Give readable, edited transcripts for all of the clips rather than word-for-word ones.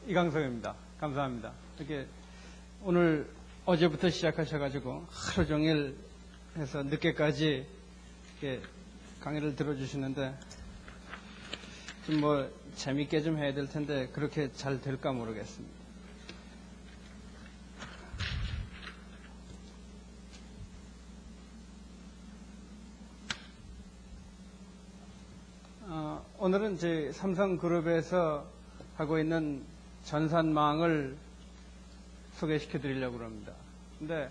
이강성입니다. 감사합니다. 이렇게 오늘 어제부터 시작하셔가지고 하루 종일 해서 늦게까지 이렇게 강의를 들어주시는데 좀 뭐 재밌게 좀 해야 될 텐데 그렇게 잘 될까 모르겠습니다. 오늘은 저희 삼성그룹에서 하고 있는 전산망을 소개시켜 드리려고 합니다. 근데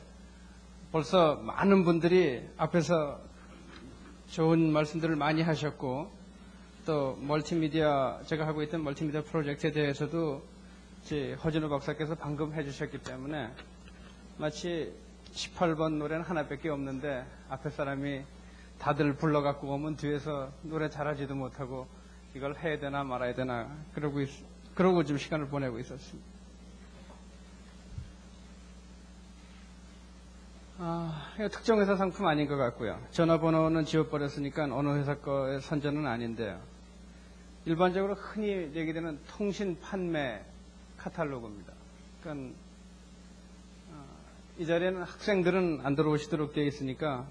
벌써 많은 분들이 앞에서 좋은 말씀들을 많이 하셨고 또 멀티미디어, 제가 하고 있던 멀티미디어 프로젝트에 대해서도 제 허진호 박사께서 방금 해주셨기 때문에 마치 18번 노래는 하나밖에 없는데 앞에 사람이 다들 불러갖고 오면 뒤에서 노래 잘하지도 못하고 이걸 해야 되나 말아야 되나 그러고 좀 시간을 보내고 있었습니다. 이거 특정 회사 상품 아닌 것 같고요. 전화번호는 지워버렸으니까 어느 회사 거의 선전은 아닌데요. 일반적으로 흔히 얘기되는 통신 판매 카탈로그입니다. 그러니까 이 자리에는 학생들은 안 들어오시도록 되어 있으니까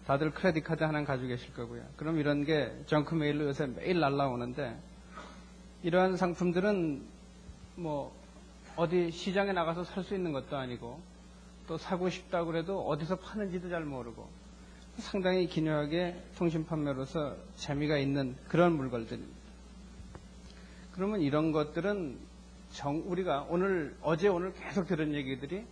다들 크레딧 카드 하나 가지고 계실 거고요. 그럼 이런 게 정크 메일로 요새 매일 날라오는데 이러한 상품들은 뭐 어디 시장에 나가서 살 수 있는 것도 아니고 또 사고 싶다고 그래도 어디서 파는지도 잘 모르고 상당히 기묘하게 통신 판매로서 재미가 있는 그런 물건들입니다. 그러면 이런 것들은 우리가 오늘 계속 들은 얘기들이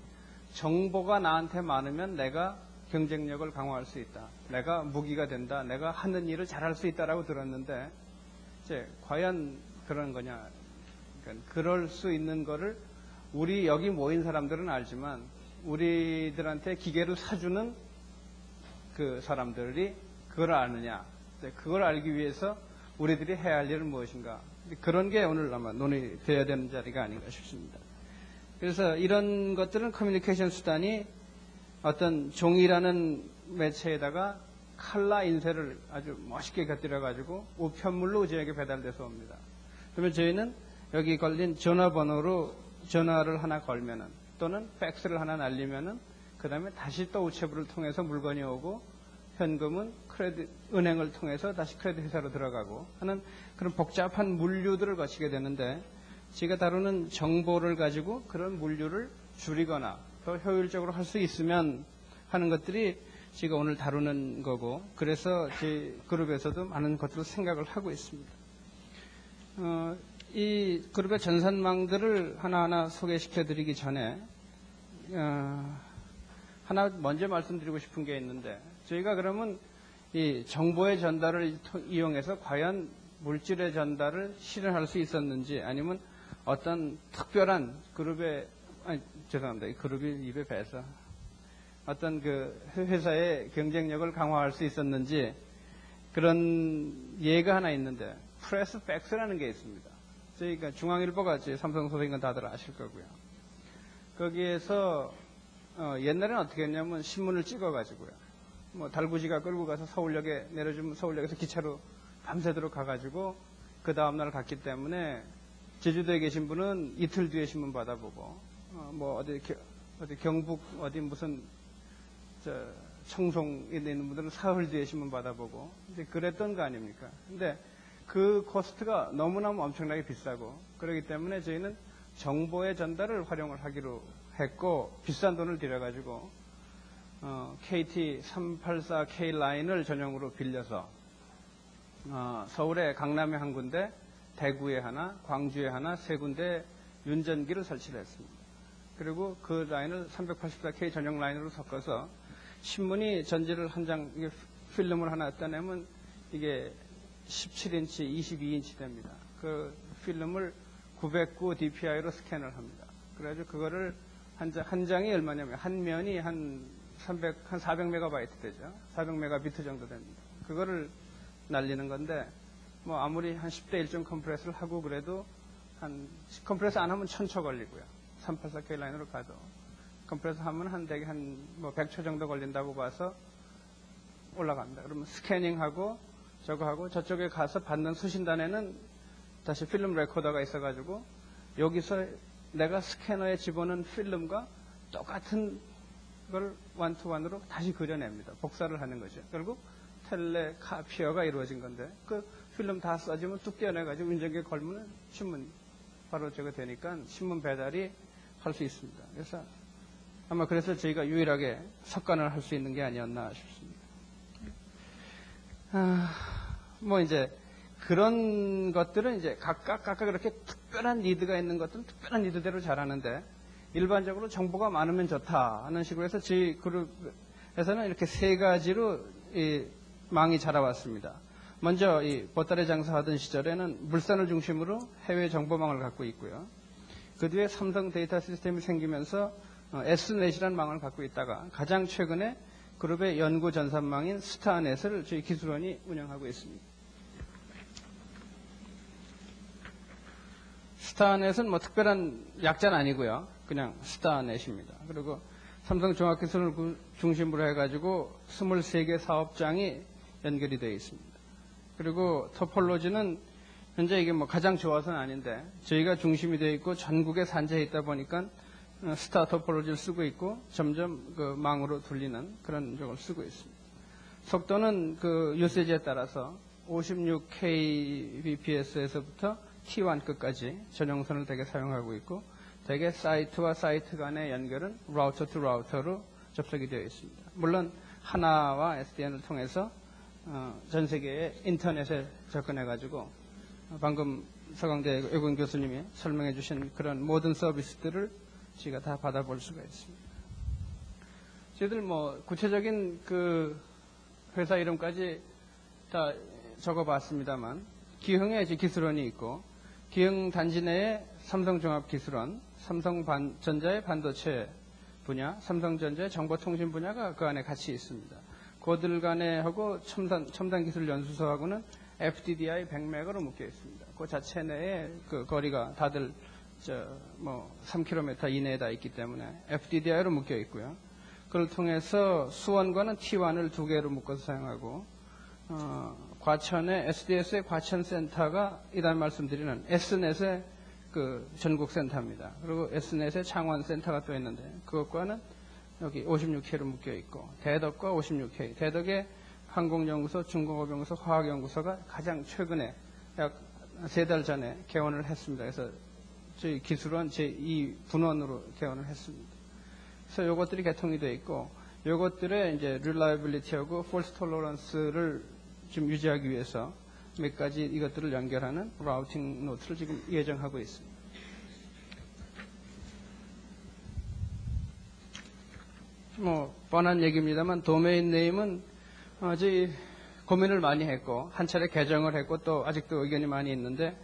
정보가 나한테 많으면 내가 경쟁력을 강화할 수 있다. 내가 무기가 된다. 내가 하는 일을 잘할 수 있다라고 들었는데 이제 과연 그런 거냐. 그러니까 그럴 수 있는 거를 우리 여기 모인 사람들은 알지만 우리들한테 기계를 사주는 그 사람들이 그걸 아느냐. 그걸 알기 위해서 우리들이 해야 할 일은 무엇인가. 그런 게 오늘 아마 논의되어야 되는 자리가 아닌가 싶습니다. 그래서 이런 것들은 커뮤니케이션 수단이 어떤 종이라는 매체에다가 칼라 인쇄를 아주 멋있게 곁들여가지고 우편물로 우리에게 배달돼서 옵니다. 그러면 저희는 여기 걸린 전화번호로 전화를 하나 걸면은 또는 팩스를 하나 날리면은 그 다음에 다시 또 우체부를 통해서 물건이 오고 현금은 은행을 통해서 다시 크레딧 회사로 들어가고 하는 그런 복잡한 물류들을 거치게 되는데 제가 다루는 정보를 가지고 그런 물류를 줄이거나 더 효율적으로 할 수 있으면 하는 것들이 제가 오늘 다루는 거고 그래서 제 그룹에서도 많은 것들을 생각을 하고 있습니다. 이 그룹의 전산망들을 하나하나 소개시켜 드리기 전에 하나 먼저 말씀드리고 싶은 게 있는데 저희가 그러면 이 정보의 전달을 이용해서 과연 물질의 전달을 실현할 수 있었는지 아니면 어떤 특별한 그룹의 죄송합니다. 이 그룹이 입에 배서 어떤 그 회사의 경쟁력을 강화할 수 있었는지 그런 예가 하나 있는데 프레스 팩스라는 게 있습니다. 저희가 중앙일보가 삼성 소속인 건 다들 아실 거고요. 거기에서 옛날에는 어떻게 했냐면 신문을 찍어가지고요. 뭐 달구지가 끌고 가서 서울역에 내려주면 서울역에서 기차로 밤새도록 가가지고 그 다음날 갔기 때문에 제주도에 계신 분은 이틀 뒤에 신문 받아보고 뭐 어디 경북 어디 무슨 청송에 있는 분들은 사흘 뒤에 신문 받아보고 이제 그랬던 거 아닙니까? 근데 그 코스트가 너무너무 엄청나게 비싸고 그렇기 때문에 저희는 정보의 전달을 활용을 하기로 했고 비싼 돈을 들여가지고 KT 384K 라인을 전용으로 빌려서 서울에 강남에 한 군데, 대구에 하나, 광주에 하나, 세 군데 윤전기를 설치를 했습니다. 그리고 그 라인을 384K 전용 라인으로 섞어서 신문이 전지를 한 장, 필름을 하나 떠내면 이게 17인치, 22인치 됩니다. 그 필름을 909 DPI로 스캔을 합니다. 그래가지고 그거를 한 장이 얼마냐면 한 면이 한 400메가바이트 되죠. 400메가비트 정도 됩니다. 그거를 날리는 건데 뭐 아무리 한 10대 1점 컴프레스를 하고 그래도 컴프레스 안 하면 1000초 걸리고요. 384K 라인으로 가도 컴프레스 하면 대개 뭐 100초 정도 걸린다고 봐서 올라갑니다. 그러면 스캐닝하고 저거 하고 저쪽에 가서 받는 수신단에는 다시 필름 레코더가 있어가지고 여기서 내가 스캐너에 집어넣은 필름과 똑같은 걸 원투원으로 다시 그려냅니다. 복사를 하는 거죠. 결국 텔레카피어가 이루어진 건데 그 필름 다 써지면 뚝 떼어내가지고 운전기에 걸면 신문 바로 저거 되니까 신문 배달이 할 수 있습니다. 그래서 아마 그래서 저희가 유일하게 석관을 할 수 있는 게 아니었나 싶습니다. 뭐 이제 그런 것들은 이제 각각 그렇게 특별한 니드가 있는 것들은 특별한 니드대로 잘하는데 일반적으로 정보가 많으면 좋다 하는 식으로 해서 저희 그룹에서는 이렇게 세 가지로 이 망이 자라왔습니다. 먼저 이 보따리 장사하던 시절에는 물산을 중심으로 해외 정보망을 갖고 있고요. 그 뒤에 삼성 데이터 시스템이 생기면서 S넷이라는 망을 갖고 있다가 가장 최근에 그룹의 연구 전산망인 스타넷을 저희 기술원이 운영하고 있습니다. 스타넷은 뭐 특별한 약자는 아니고요. 그냥 스타넷입니다. 그리고 삼성종합기술을 중심으로 해가지고 23개 사업장이 연결이 되어 있습니다. 그리고 토폴로지는 현재 이게 뭐 가장 좋아서는 아닌데 저희가 중심이 되어 있고 전국에 산재해 있다 보니까 스타 토폴로지를 쓰고 있고 점점 그 망으로 돌리는 그런 쪽을 쓰고 있습니다. 속도는 그 유세지에 따라서 56kbps에서부터 T1급까지 전용선을 대개 사용하고 있고 대개 사이트와 사이트 간의 연결은 라우터 투 라우터로 접속이 되어 있습니다. 물론 하나와 SDN을 통해서 전 세계의 인터넷에 접근해가지고 방금 서강대 외국인 교수님이 설명해 주신 그런 모든 서비스들을 저희가 다 받아볼 수가 있습니다. 저희들 뭐 구체적인 그 회사 이름까지 다 적어봤습니다만 기흥에 이제 기술원이 있고 기흥 단지 내에 삼성종합기술원, 삼성전자의 반도체 분야, 삼성전자의 정보통신 분야가 그 안에 같이 있습니다. 그들 간에 하고 첨단기술연수소하고는 FDDI 100메가로 묶여 있습니다. 그 자체 내에 그 거리가 다들 뭐 3km 이내에 다 있기 때문에 FDDI로 묶여 있고요. 그걸 통해서 수원과는 T1을 두 개로 묶어서 사용하고 과천의 SDS의 과천센터가 이달 말씀드리는 S넷의 그 전국센터입니다. 그리고 S넷의 창원센터가 또 있는데 그것과는 여기 56K로 묶여 있고 대덕과 56K, 대덕의 항공연구소, 중공업연구소, 화학연구소가 가장 최근에 약 3달 전에 개원을 했습니다. 그래서 저희 기술원 제2 분원으로 개원을 했습니다. 그래서 이것들이 개통이 되어 있고 이것들의 이제 reliability하고 false tolerance를 좀 유지하기 위해서 몇 가지 이것들을 연결하는 라우팅 노트를 지금 예정하고 있습니다. 뭐 뻔한 얘기입니다만 도메인 네임은 저희 고민을 많이 했고 한 차례 개정을 했고 또 아직도 의견이 많이 있는데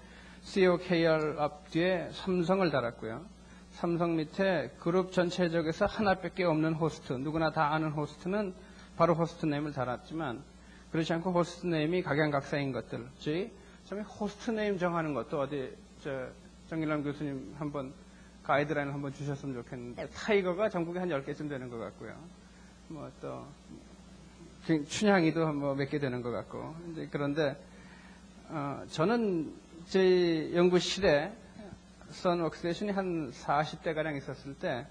COKR 앞뒤에 삼성을 달았고요. 삼성 밑에 그룹 전체적에서 하나밖에 없는 호스트, 누구나 다 아는 호스트는 바로 호스트 네임을 달았지만 그렇지 않고 호스트 네임이 각양각색인 것들, 저희 처음에 호스트 네임 정하는 것도 어디 정일남 교수님 한번 가이드라인을 한번 주셨으면 좋겠는데 타이거가 전국에 한 10개쯤 되는 것 같고요. 뭐 또 춘향이도 뭐 몇 개 되는 것 같고 그런데 저는 제 연구실에 선웍스테이션이 한 40대가량 있었을 때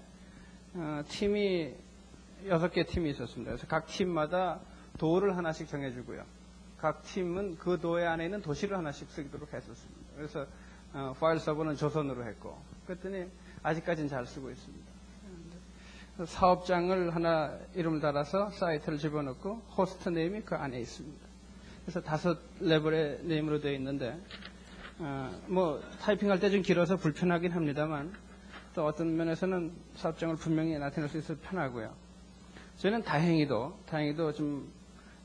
팀이 6개 팀이 있었습니다. 그래서 각 팀마다 도를 하나씩 정해주고요. 각 팀은 그 도의 안에 있는 도시를 하나씩 쓰도록 했었습니다. 그래서 파일 서버는 조선으로 했고 그랬더니 아직까지는 잘 쓰고 있습니다. 사업장을 하나 이름을 달아서 사이트를 집어넣고 호스트 네임이 그 안에 있습니다. 그래서 5레벨의 네임으로 되어 있는데 뭐 타이핑할 때 좀 길어서 불편하긴 합니다만 또 어떤 면에서는 사업장을 분명히 나타낼 수 있어서 편하고요. 저희는 다행히도 좀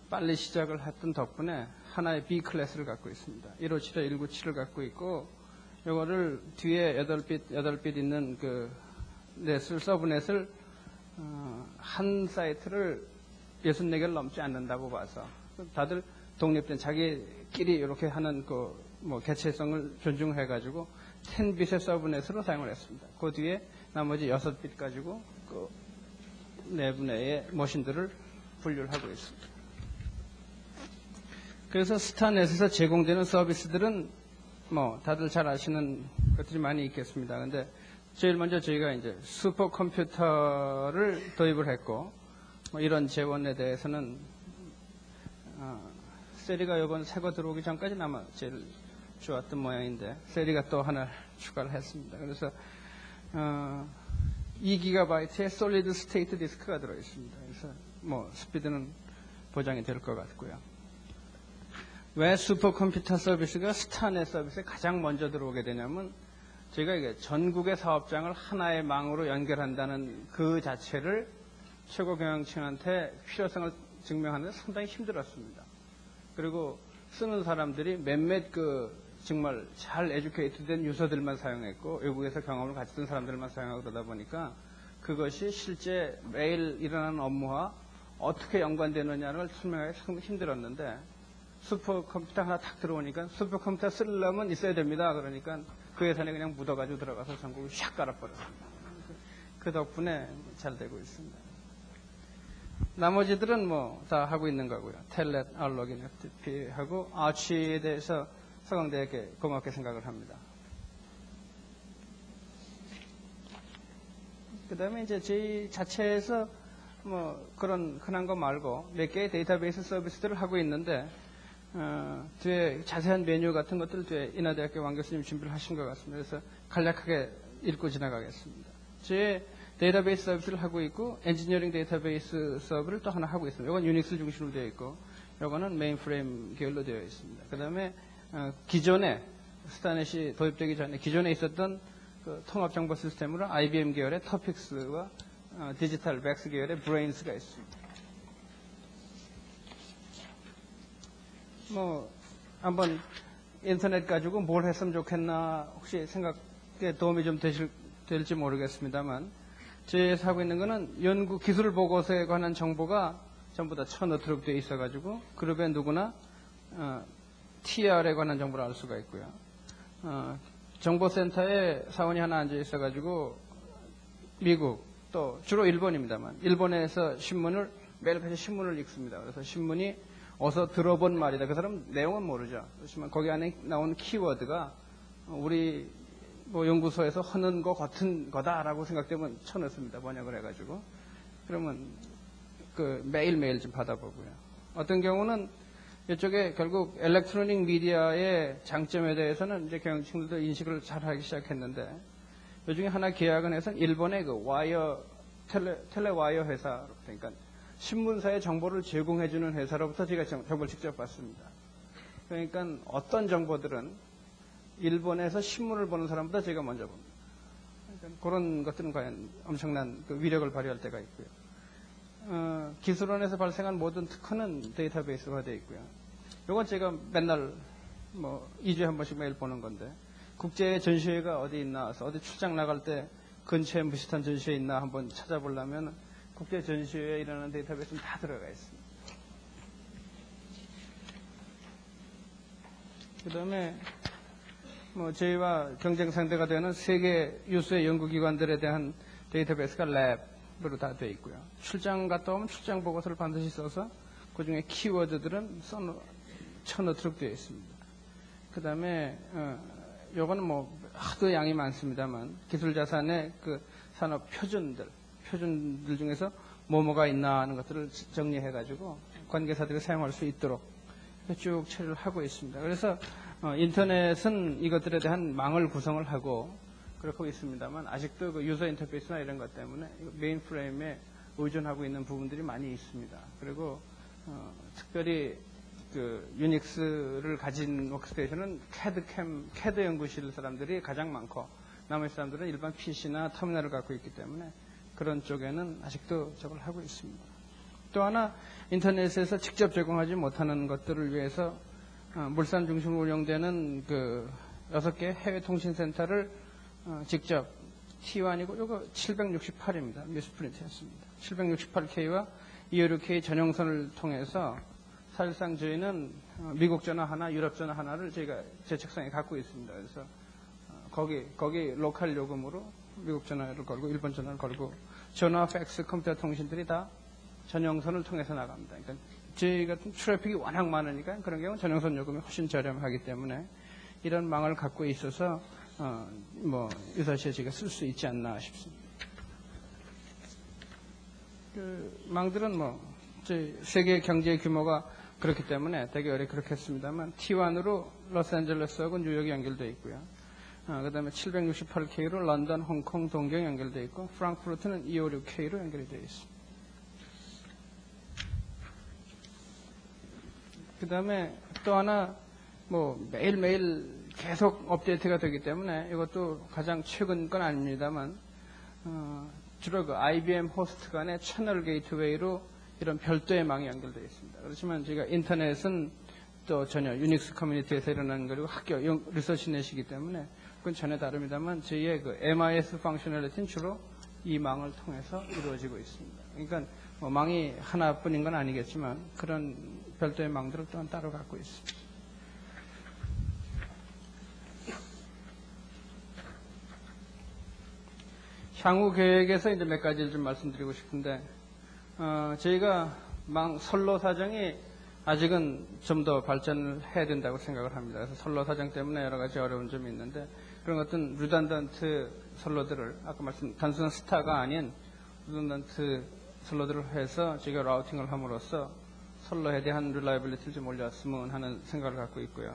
빨리 시작을 했던 덕분에 하나의 B 클래스를 갖고 있습니다. 157에 197을 갖고 있고 이거를 뒤에 8빛 있는 그 서브넷을 한 사이트를 64개를 넘지 않는다고 봐서 다들 독립된 자기끼리 이렇게 하는 그 뭐 개체성을 존중해가지고 10빛의 서브넷으로 사용을 했습니다. 그 뒤에 나머지 6빛 가지고 그 내분의 머신들을 분류를 하고 있습니다. 그래서 스타넷에서 제공되는 서비스들은 뭐 다들 잘 아시는 것들이 많이 있겠습니다. 근데 제일 먼저 저희가 이제 슈퍼컴퓨터를 도입을 했고, 뭐 이런 재원에 대해서는 세리가 이번 새거 들어오기 전까지는 아마 제일 좋았던 모양인데, 세리가 또 하나 추가를 했습니다. 그래서 2GB의 솔리드 스테이트 디스크가 들어있습니다. 그래서 뭐 스피드는 보장이 될 것 같고요. 왜 슈퍼컴퓨터 서비스가 스타넷 서비스에 가장 먼저 들어오게 되냐면, 저희가 이게 전국의 사업장을 하나의 망으로 연결한다는 그 자체를 최고 경영층한테 필요성을 증명하는 데 상당히 힘들었습니다. 그리고 쓰는 사람들이 몇몇 정말 잘 에듀케이트된 유저들만 사용했고, 외국에서 경험을 가졌던 사람들만 사용하고 그러다 보니까 그것이 실제 매일 일어나는 업무와 어떻게 연관되느냐를 설명하기 상당히 힘들었는데, 슈퍼컴퓨터 하나 탁 들어오니까 슈퍼컴퓨터 쓰려면 있어야 됩니다. 그러니까 그 예산에 그냥 묻어가지고 들어가서 전국을 샥 깔아버렸습니다. 그 덕분에 잘 되고 있습니다. 나머지들은 뭐 다 하고 있는 거고요. 텔넷, 알로긴, FTP하고 아치에 대해서 서강대에게 고맙게 생각을 합니다. 그 다음에 이제 저희 자체에서 뭐 그런 흔한 거 말고 몇 개의 데이터베이스 서비스들을 하고 있는데, 뒤에 자세한 메뉴 같은 것들 뒤에 인하대학교 왕 교수님 준비를 하신 것 같습니다. 그래서 간략하게 읽고 지나가겠습니다. 저희 데이터베이스 서비스를 하고 있고, 엔지니어링 데이터베이스 서브를 또 하나 하고 있습니다. 이건 유닉스 중심으로 되어 있고, 이거는 메인프레임 계열로 되어 있습니다. 그 다음에 기존에 스타넷이 도입되기 전에 기존에 있었던 그 통합정보 시스템으로 IBM 계열의 터픽스와 디지털 백스 계열의 브레인스가 있습니다. 뭐 한번 인터넷 가지고 뭘 했으면 좋겠나 혹시 생각에 도움이 좀 될지 모르겠습니다만, 저희에서 하고 있는 거는 연구 기술 보고서에 관한 정보가 전부 다 쳐넣도록 되어 있어가지고 그룹에 누구나 TR에 관한 정보를 알 수가 있고요. 정보센터에 사원이 하나 앉아 있어가지고 미국 또 주로 일본입니다만, 일본에서 매일같이 신문을 읽습니다. 그래서 신문이 어서 들어본 말이다. 그 사람 내용은 모르죠. 그렇지만 거기 안에 나온 키워드가 우리 뭐 연구소에서 하는 거 같은 거다라고 생각되면 쳐넣습니다. 번역을 해가지고. 그러면 매일매일 좀 받아보고요. 어떤 경우는 이쪽에 결국 일렉트로닉 미디어의 장점에 대해서는 이제 경영층들도 인식을 잘 하기 시작했는데, 그 중에 하나 계약은 해서 일본의 텔레와이어 회사, 그러니까 신문사에 정보를 제공해주는 회사로부터 제가 정보를 직접 받습니다. 그러니까 어떤 정보들은 일본에서 신문을 보는 사람보다 제가 먼저 봅니다. 그러니까 그런 것들은 과연 엄청난 위력을 발휘할 때가 있고요. 기술원에서 발생한 모든 특허는 데이터베이스가 되어 있고요. 이건 제가 맨날 2주에 한 번씩 매일 보는 건데, 국제 전시회가 어디 있나 해서 어디 출장 나갈 때 근처에 비슷한 전시회 있나 한번 찾아보려면 국제 전시회에 일어나는 데이터베이스는 다 들어가 있습니다. 그 다음에 저희와 경쟁 상대가 되는 세계 유수의 연구기관들에 대한 데이터베이스가 랩으로 다 되어 있고요. 출장 갔다 오면 출장 보고서를 반드시 써서 그 중에 키워드들은 쳐넣도록 되어 있습니다. 그 다음에 요거는 하도 양이 많습니다만, 기술자산의 산업 표준들 중에서 뭐가 있나 하는 것들을 정리해가지고 관계사들이 사용할 수 있도록 쭉 처리를 하고 있습니다. 그래서 인터넷은 이것들에 대한 망을 구성을 하고 그렇게 있습니다만, 아직도 유저 인터페이스나 이런 것 때문에 메인프레임에 의존하고 있는 부분들이 많이 있습니다. 그리고 특별히 유닉스를 가진 워크스테이션은 CAD 연구실 사람들이 가장 많고, 나머지 사람들은 일반 PC나 터미널을 갖고 있기 때문에 그런 쪽에는 아직도 저걸 하고 있습니다. 또 하나, 인터넷에서 직접 제공하지 못하는 것들을 위해서 물산 중심으로 운영되는 6개 해외 통신센터를 직접 T1이고 이거 768입니다. 미스프린트 했습니다. 768K와 256K 전용선을 통해서 사실상 저희는 미국 전화 하나, 유럽 전화 하나를 저희가 제 책상에 갖고 있습니다. 그래서 거기 로컬 요금으로 미국 전화를 걸고 일본 전화를 걸고, 전화, 팩스, 컴퓨터 통신들이 다 전용선을 통해서 나갑니다. 그러니까 저희 같은 트래픽이 워낙 많으니까 그런 경우는 전용선 요금이 훨씬 저렴하기 때문에 이런 망을 갖고 있어서 유사시에 제가 쓸 수 있지 않나 싶습니다. 그 망들은 세계 경제 규모가 그렇기 때문에 되게 오래 그렇게 했습니다만 T1으로 로스앤젤레스하고 뉴욕이 연결되어 있고요. 그 다음에 768K로 런던, 홍콩, 동경 연결되어 있고 프랑크푸르트는 256K로 연결이 되어 있습니다. 그 다음에 또 하나 매일매일 계속 업데이트가 되기 때문에 이것도 가장 최근 건 아닙니다만 주로 그 IBM 호스트 간의 채널 게이트웨이로 이런 별도의 망이 연결되어 있습니다. 그렇지만 제가 인터넷은 또 전혀 유닉스 커뮤니티에서 일어나는 거고 학교 리서치넷이기 때문에 그건 전혀 다릅니다만 저희의 그 MIS 펑셔널리티는 주로 이 망을 통해서 이루어지고 있습니다. 그러니까 망이 하나뿐인 건 아니겠지만 그런 별도의 망들을 또한 따로 갖고 있습니다. 향후 계획에서 이제 몇 가지를 좀 말씀드리고 싶은데, 저희가 선로 사정이 아직은 좀 더 발전을 해야 된다고 생각을 합니다. 그래서 선로 사정 때문에 여러 가지 어려운 점이 있는데, 그런 어떤 루단던트 선로들을, 아까 단순한 스타가 아닌 루단던트 선로들을 해서 저희가 라우팅을 함으로써 선로에 대한 릴라이빌리티를 좀 올렸으면 하는 생각을 갖고 있고요.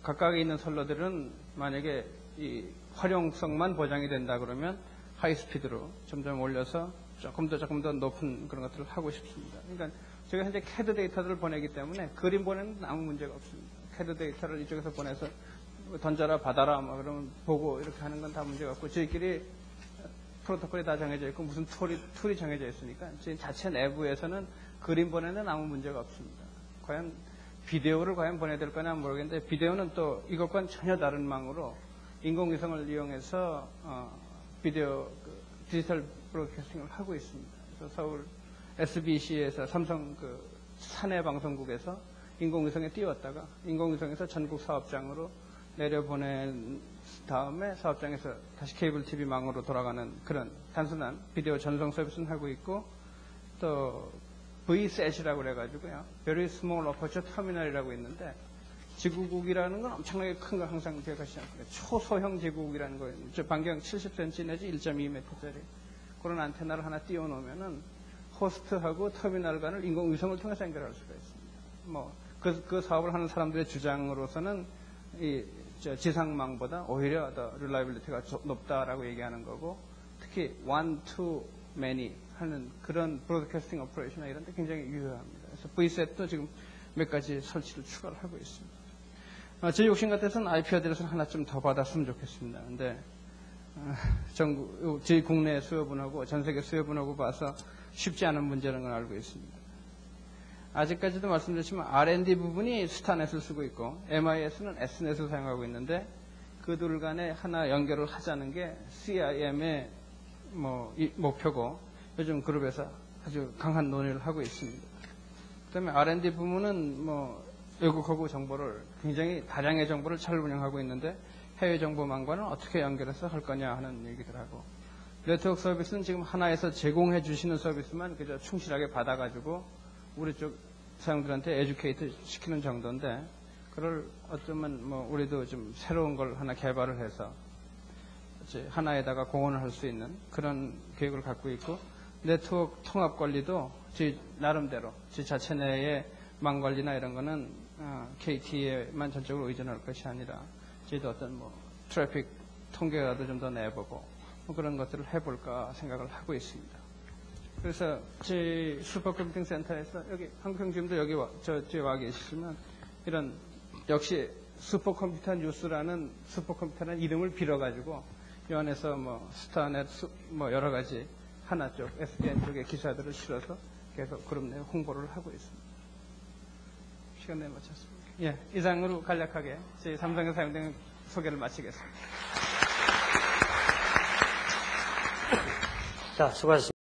각각에 있는 선로들은 만약에 이 활용성만 보장이 된다 그러면 하이스피드로 점점 올려서 조금 더 높은 그런 것들을 하고 싶습니다. 그러니까 제가 현재 CAD 데이터를 보내기 때문에 그림 보내는 아무 문제가 없습니다. CAD 데이터를 이쪽에서 보내서 던져라 받아라 그러면 보고 이렇게 하는 건 다 문제가 없고 저희끼리 프로토콜이 다 정해져 있고 무슨 툴이 정해져 있으니까 저희 자체 내부에서는 그림 보내는 아무 문제가 없습니다. 과연 비디오를 과연 보내야 될 거냐 모르겠는데 비디오는 또 이것과는 전혀 다른 망으로 인공위성을 이용해서 비디오 디지털 브로드캐스팅을 하고 있습니다. 그래서 서울 SBC에서 삼성 사내 방송국에서 인공위성에 띄웠다가 인공위성에서 전국 사업장으로 내려보낸 다음에 사업장에서 다시 케이블 TV 망으로 돌아가는 그런 단순한 비디오 전송 서비스는 하고 있고 또 VSAT이라고 그래가지고요. Very Small Aperture Terminal이라고 있는데 지구국이라는 건 엄청나게 큰 거 항상 기억하시지 않습니까? 초소형 지구국이라는 거예요. 반경 70cm 내지 1.2m짜리 그런 안테나를 하나 띄워놓으면은 호스트하고 터미널 간을 인공위성을 통해서 연결할 수가 있습니다. 그 사업을 하는 사람들의 주장으로서는 지상망보다 오히려 더 릴라이빌리티가 높다라고 얘기하는 거고 특히 one to many 하는 그런 브로드캐스팅 오퍼레이션이나 이런 데 굉장히 유효합니다. 그래서 VSAT도 지금 몇 가지 설치를 추가를 하고 있습니다. 제 욕심 같아서는 IP 어드레스를 하나 좀 더 받았으면 좋겠습니다. 근데 저희 국내 수요분하고 전 세계 수요분하고 봐서 쉽지 않은 문제라는 걸 알고 있습니다. 아직까지도 말씀드렸지만 R&D 부분이 스타넷을 쓰고 있고 MIS는 S넷을 사용하고 있는데 그 둘 간에 하나 연결을 하자는 게 CIM의 목표고 요즘 그룹에서 아주 강한 논의를 하고 있습니다. 그 다음에 R&D 부문은 외국하고 정보를 굉장히 다량의 정보를 잘 운영하고 있는데 해외 정보망과는 어떻게 연결해서 할 거냐 하는 얘기들 하고 네트워크 서비스는 지금 하나에서 제공해 주시는 서비스만 그저 충실하게 받아가지고 우리 쪽 사용들한테 에듀케이트 시키는 정도인데 그걸 어쩌면 우리도 좀 새로운 걸 하나 개발을 해서 하나에다가 공헌을 할 수 있는 그런 계획을 갖고 있고 네트워크 통합 관리도 제 나름대로 제 자체 내의 망 관리나 이런 거는 KT에만 전적으로 의존할 것이 아니라 저희도 어떤 트래픽 통계라도 좀 더 내보고 그런 것들을 해볼까 생각을 하고 있습니다. 그래서 제 슈퍼컴퓨팅 센터에서 여기 한국형님도 여기 와 계시지만 이런 역시 슈퍼컴퓨터 뉴스라는 슈퍼컴퓨터라는 이름을 빌어가지고 이 안에서 스타넷 여러 가지 하나 쪽 SBN 쪽의 기사들을 실어서 계속 그룹 내 홍보를 하고 있습니다. 시간 내에 마쳤습니다. 예, 이상으로 간략하게 제 삼성에서 사용된 소개를 마치겠습니다. 자, 수고하셨습니다.